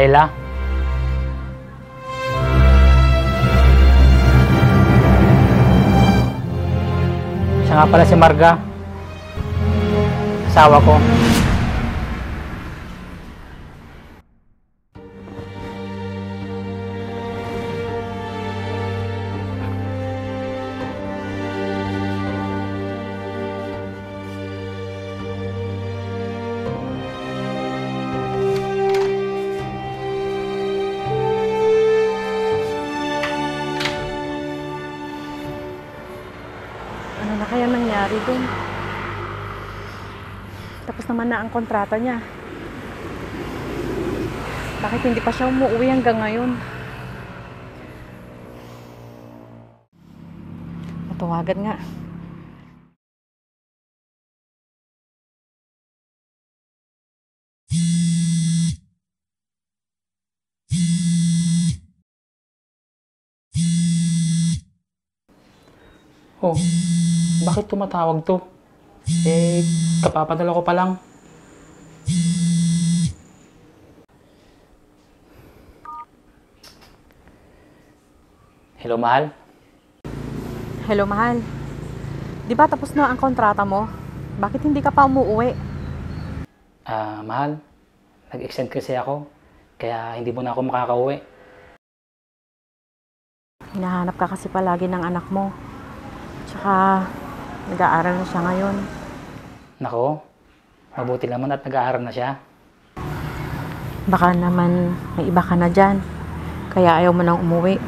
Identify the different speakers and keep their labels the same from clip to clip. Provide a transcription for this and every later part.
Speaker 1: Laila? Siya nga pala si Marga. Asawa ko.
Speaker 2: Ano na kaya nangyari dun? Tapos naman na ang kontrata niya. Bakit hindi pa siya umuwi hanggang ngayon? Matawagan nga.
Speaker 1: Oh, bakit tumatawag to? Kapapadala ko pa lang. Hello, mahal?
Speaker 2: Hello, mahal. Di ba tapos na ang kontrata mo? Bakit hindi ka pa umuwi?
Speaker 1: Mahal, nag-extend kasi ako, kaya hindi mo na ako makakauwi.
Speaker 2: Hinahanap ka kasi palagi ng anak mo. Tsaka, nag-aaral na siya ngayon.
Speaker 1: Nako, mabuti naman at nag-aaral na siya.
Speaker 2: Baka naman may iba ka na dyan. Kaya ayaw mo nang umuwi.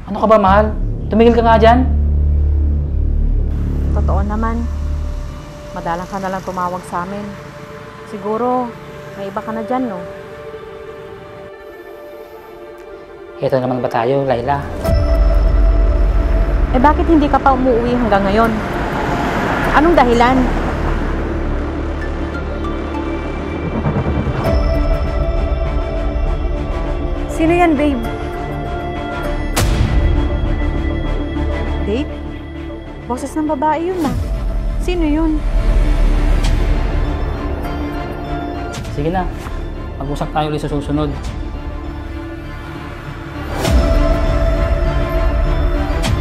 Speaker 1: Ano ka ba, mahal? Tumigil ka nga dyan.
Speaker 2: Totoo naman. Madalang ka na lang tumawag sa amin. Siguro, may iba ka na dyan, no?
Speaker 1: Ito naman ba tayo, Laila?
Speaker 2: Eh bakit hindi ka pa umuwi hanggang ngayon? Anong dahilan? Sino yan, babe? Babe? Boses ng babae yun, ah. Sino yun?
Speaker 1: Sige na, mag-usap tayo ulit sa susunod.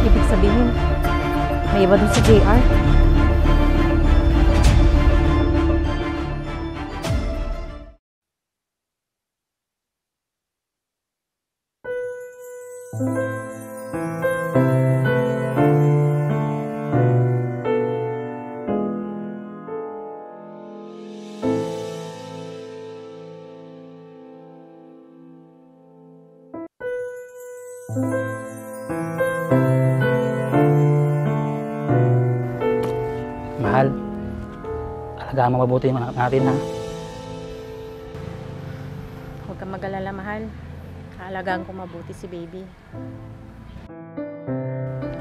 Speaker 2: Ibig sabihin, may iba dun si JR?
Speaker 1: Mahal, alagaan mo mabuti yung anak natin, ha?
Speaker 2: Huwag kang mag-alala, mahal. Kaalagaan ko mabuti si baby.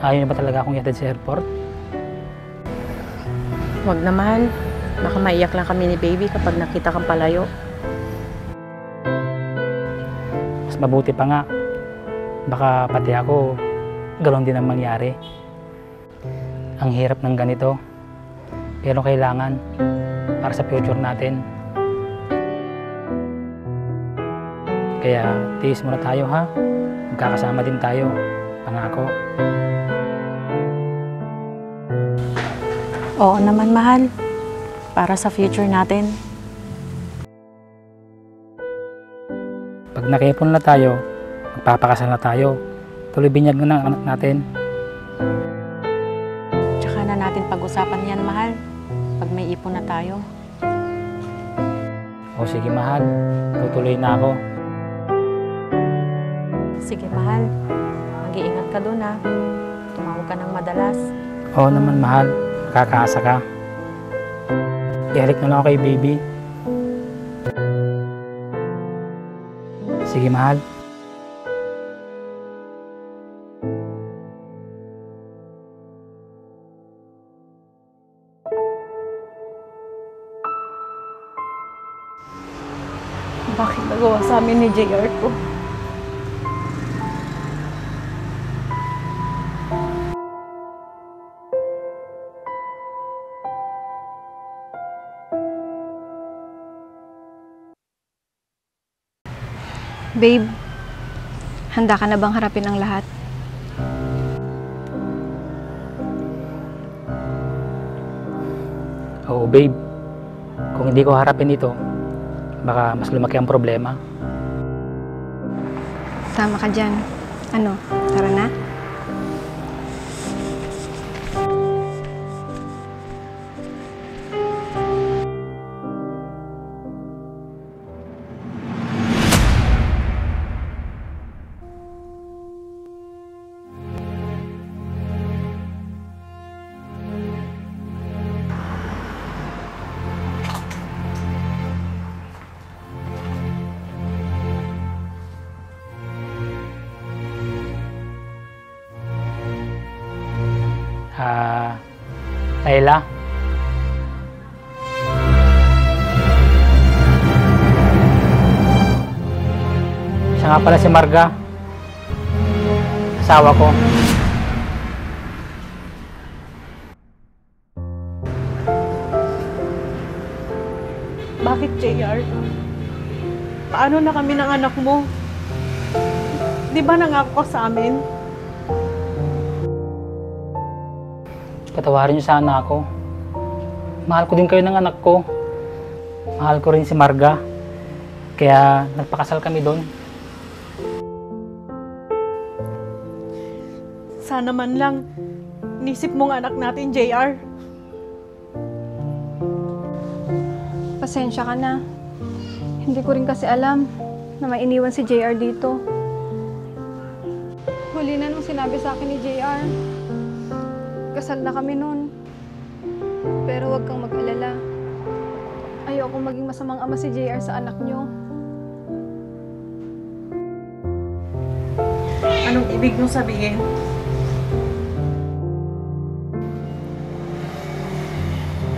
Speaker 1: Ayaw niyo ba talaga akong ihatid sa airport?
Speaker 2: Huwag na, mahal. Baka maiyak lang kami ni baby kapag nakita kang palayo.
Speaker 1: Mas mabuti pa nga. Baka pati ako, ganoon din ang mangyari. Ang hirap ng ganito. Pero kailangan para sa future natin. Kaya tiis muna tayo, ha? Magkakasama din tayo. Pangako.
Speaker 2: Oo naman, mahal. Para sa future natin.
Speaker 1: Pag nakipon na tayo, magpapakasal na tayo. Tuloy binyag na ng anak natin.
Speaker 2: Tsaka na natin pag-usapan yan, mahal. Pag may ipon na tayo.
Speaker 1: O sige, mahal. Tutuloy na ako.
Speaker 2: Sige, mahal. Mag-iingat ka dun, ha. Tumawag ka ng madalas.
Speaker 1: Oo naman, mahal. Nakakaasa ka. Ihalik na lang ako kay baby. Sige, mahal.
Speaker 2: Bakit nagawa sa amin ni JR to?
Speaker 3: Babe, handa ka na bang harapin ang lahat?
Speaker 1: Oo, babe. Kung hindi ko harapin ito, baka mas lumaki ang problema.
Speaker 3: Sama ka dyan. Ano, tara na?
Speaker 1: Layla? Siya nga pala si Marga. Asawa ko.
Speaker 2: Bakit, JR? Paano na kami ng anak mo? Di ba nangako ka sa amin?
Speaker 1: Patawarin niyo sana ako. Mahal ko din kayo ng anak ko. Mahal ko rin si Marga. Kaya nagpakasal kami doon.
Speaker 2: Sana man lang, nisip mong anak natin, JR.
Speaker 3: Pasensya ka na. Hindi ko rin kasi alam na may iniwan si JR dito. Huli na nung sinabi sa akin ni JR. Kasal na kami nun. Pero huwag kang mag-alala. Ayoko maging masamang ama si JR sa anak nyo.
Speaker 2: Anong ibig mong sabihin?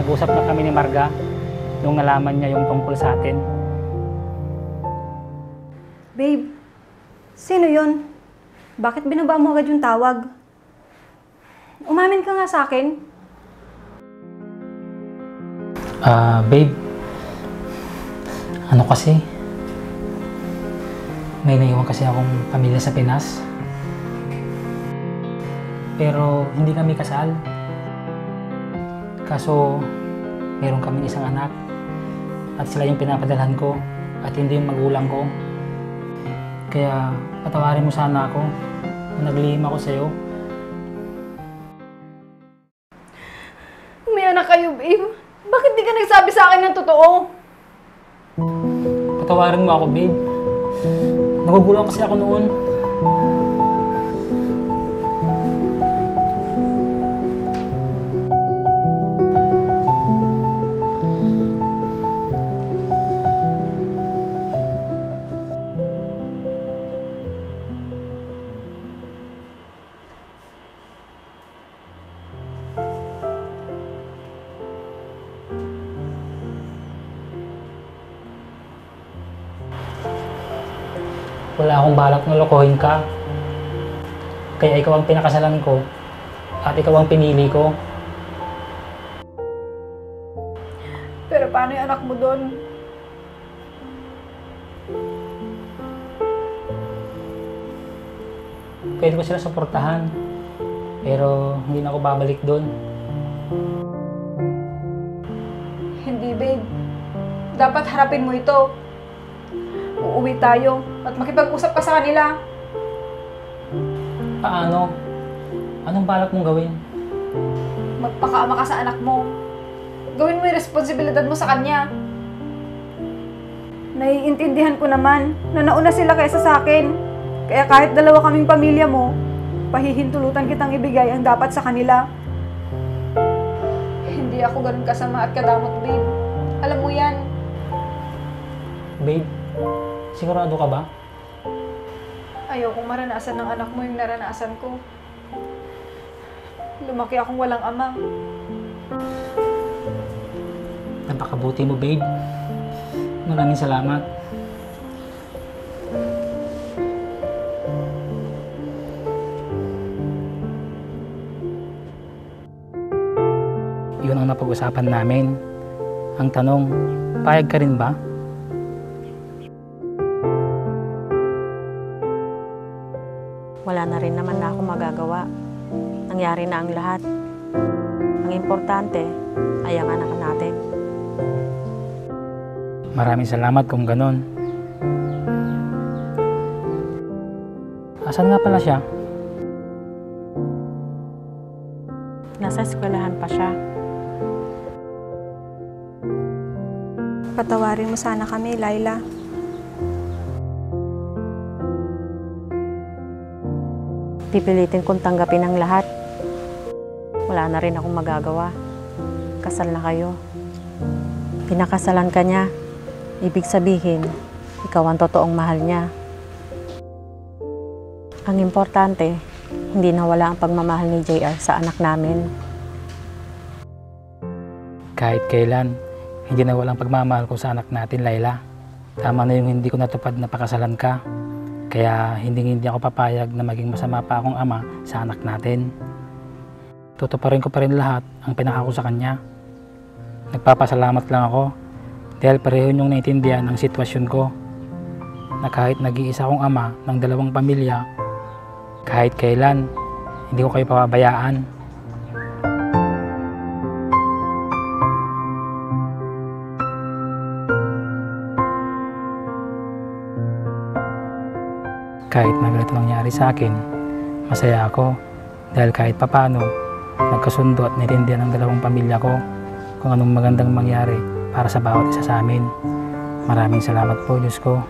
Speaker 1: Nag-usap na kami ni Marga nung nalaman niya yung tungkol sa atin.
Speaker 3: Babe, sino yun? Bakit binaba mo agad yung tawag? Umamin ka nga sa akin.
Speaker 1: Babe. Ano kasi? May naiwan kasi akong pamilya sa Pinas. Pero hindi kami kasal. Kaso, meron kami isang anak. At sila yung pinapadalhan ko. At hindi yung magulang ko. Kaya, patawarin mo sana ako. Kung naglihim ako sa'yo.
Speaker 3: May anak kayo, babe. Bakit di ka nagsabi sa akin ng totoo?
Speaker 1: Patawarin mo ako, babe. Nagugulang kasi ako noon. Wala akong balak na lokohin ka. Kaya ikaw ang pinakasalan ko at ikaw ang pinili ko.
Speaker 3: Pero paano yung anak mo doon?
Speaker 1: Pwede ko sila suportahan. Pero hindi na ako babalik doon.
Speaker 3: Hindi, babe. Dapat harapin mo ito. Uuwi tayo at makipag-usap ka sa kanila.
Speaker 1: Paano? Anong balak mong gawin?
Speaker 3: Magpakaama ka sa anak mo. Gawin mo yung responsibilidad mo sa kanya. Naiintindihan ko naman na nauna sila kaysa sa akin. Kaya kahit dalawa kaming pamilya mo, pahihintulutan kitang ibigay ang dapat sa kanila. Hindi ako ganun kasama at kadamot, babe. Alam mo yan.
Speaker 1: Babe, sigurado ka ba?
Speaker 3: Ayokong maranasan ng anak mo yung naranasan ko. Lumaki akong walang ama.
Speaker 1: Napakabuti mo, babe. Maraming salamat. Yun ang napag-usapan namin. Ang tanong, payag ka rin ba?
Speaker 2: magagawa. Nangyari na ang lahat. Ang importante ay ang anak natin.
Speaker 1: Maraming salamat kung ganun. Asan nga pala siya?
Speaker 2: Nasa eskwelahan pa siya.
Speaker 3: Patawarin mo sana kami, Laila.
Speaker 2: Pipilitin kong tanggapin ang lahat. Wala na rin akong magagawa. Kasal na kayo. Pinakasalan ka niya. Ibig sabihin, ikaw ang totoong mahal niya. Ang importante, hindi nawala ang pagmamahal ni JR sa anak namin.
Speaker 1: Kahit kailan, hindi na walang pagmamahal ko sa anak natin, Laila. Tama na yung hindi ko natupad na pakasalan ka. Kaya hindi ako papayag na maging masama pa akong ama sa anak natin. Tutuparin ko pa rin lahat ang pinakako sa kanya. Nagpapasalamat lang ako dahil pareho niyong naintindihan ang sitwasyon ko. Na kahit nag-iisa akong ama ng 2 pamilya, kahit kailan, hindi ko kayo pababayaan. Kahit na ganito nangyari sa akin, masaya ako dahil kahit papano, nagkasundo at naintindihan ng 2 pamilya ko kung anong magandang mangyari para sa bawat isa sa amin. Maraming salamat po, Diyos ko.